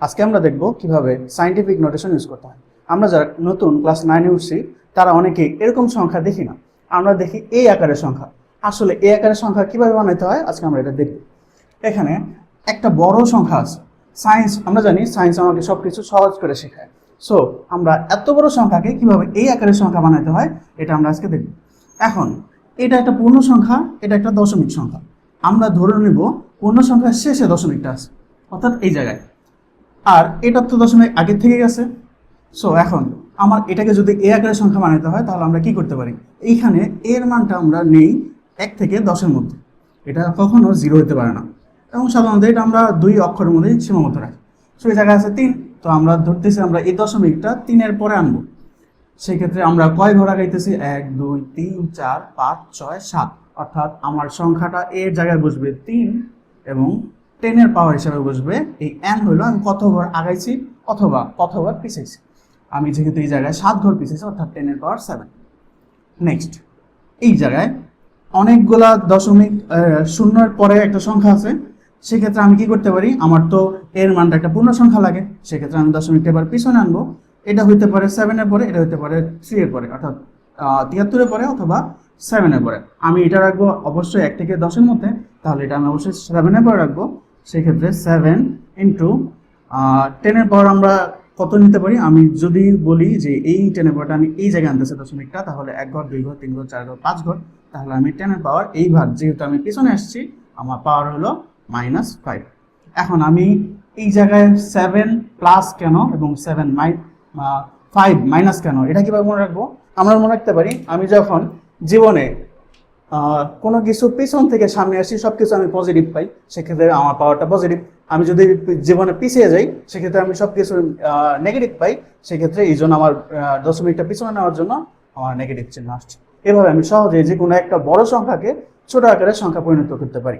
আজকে আমরা দেখব কিভাবে সায়েন্টিফিক নোটেশন ইউজ করতে হয়। আমরা যারা নতুন ক্লাস 9 এ উঠছি তারা অনেকেই এরকম সংখ্যা দেখি না, আমরা দেখি এই আকারের সংখ্যা। আসলে এই আকারের সংখ্যা কিভাবে বানাইতে হয় আজকে আমরা এটা দেখব। এখানে একটা বড় সংখ্যা আছে। সায়েন্স, আমরা জানি সায়েন্স আমাকে সবকিছু সহজ করে শেখায়। সো আমরা এত বড় সংখ্যাকে কিভাবে এই আকারের সংখ্যা বানাইতে হয় এটা আমরা আজকে দেখব। এখন এটা একটা পূর্ণ সংখ্যা, এটা একটা দশমিক সংখ্যা। আমরা ধরে নেব পূর্ণ সংখ্যার শেষে দশমিকটা আছে, অর্থাৎ এই জায়গায়। আর এটা তো দশমিক আগের থেকে গেছে। সো এখন আমার এটাকে যদি এ আকারের সংখ্যা বানাতে হয় তাহলে আমরা কি করতে পারি, এইখানে এর মানটা আমরা নেই 1 থেকে 10-এর মধ্যে। এটা কখনো 0 হতে পারে না, এবং সাধারণত এটা আমরা 2 অক্ষরের মধ্যেই সীমাবদ্ধ রাখি। সো এই জায়গায় আছে 3, তো আমরা ধরতেছি আমরা এই দশমিকটা 3-এর পরে আনবো। সেই ক্ষেত্রে আমরা কয় ঘর আগাইতেছি, 1 2 3 4 5 6 7, অর্থাৎ আমার সংখ্যাটা এর জায়গায় বসবে 3 এবং 10-এর পাওয়ার হিসাবে বসবে এই n। হলো আমি কত ঘর আগাইছি অথবা কত ঘর পিছাইছি। আমি যেহেতু এই জায়গায় 7 ঘর পিছাইছি, অর্থাৎ 10-এর পাওয়ার 7। নেক্সট, এই জায়গায় অনেকগুলা দশমিক শূন্যের পরে একটা সংখ্যা আছে। সেক্ষেত্রে আমি কি করতে পারি, আমার তো এর মানটা একটা পূর্ণ সংখ্যা লাগে, সেক্ষেত্রে আমি দশমিকটা এবার পিছনে আনবো। এটা হইতে পারে 7-এর পরে, এটা হইতে পারে 3-এর পরে, অর্থাৎ 73-এর পরে অথবা 7-এর পরে। আমি এটা রাখবো অবশ্যই 1 থেকে 10-এর মধ্যে, তাহলে এটা আমি অবশ্যই 7-এর পরে রাখবো। সেক্ষেত্রে 7 ইন্টু 10-এর পর আমরা কত নিতে পারি, আমি যদি বলি যে এই 10-এর পরটা আমি এই জায়গায় আনতেছি দশমিকটা, তাহলে 1 ঘর 2 ঘর 3 ঘর 4 ঘর 5 ঘর। তাহলে আমি 10-এর পাওয়ার এই ভাগ, যেহেতু আমি পিছনে আসছি, আমার পাওয়ার হলো -5। এখন আমি এই জায়গায় 7 প্লাস কেন এবং 5 মাইনাস কেন, এটা কিভাবে মনে রাখবো? আমরা মনে রাখতে পারি, আমি যখন জীবনে কোনো কিছু পিছন থেকে সামনে আসি, সব কিছু আমি পজিটিভ পাই, সেক্ষেত্রে আমার পাওয়ারটা পজিটিভ। আমি যদি জীবনে পিছিয়ে যাই, সেক্ষেত্রে আমি সব কিছু নেগেটিভ পাই, সেক্ষেত্রে এই জন্য আমার দশমিকটা পিছনে নেওয়ার জন্য আমার নেগেটিভ চিহ্ন আসছে। এভাবে আমি সহজে যে কোনো একটা বড় সংখ্যাকে ছোট আকারের সংখ্যা পরিণত করতে পারি।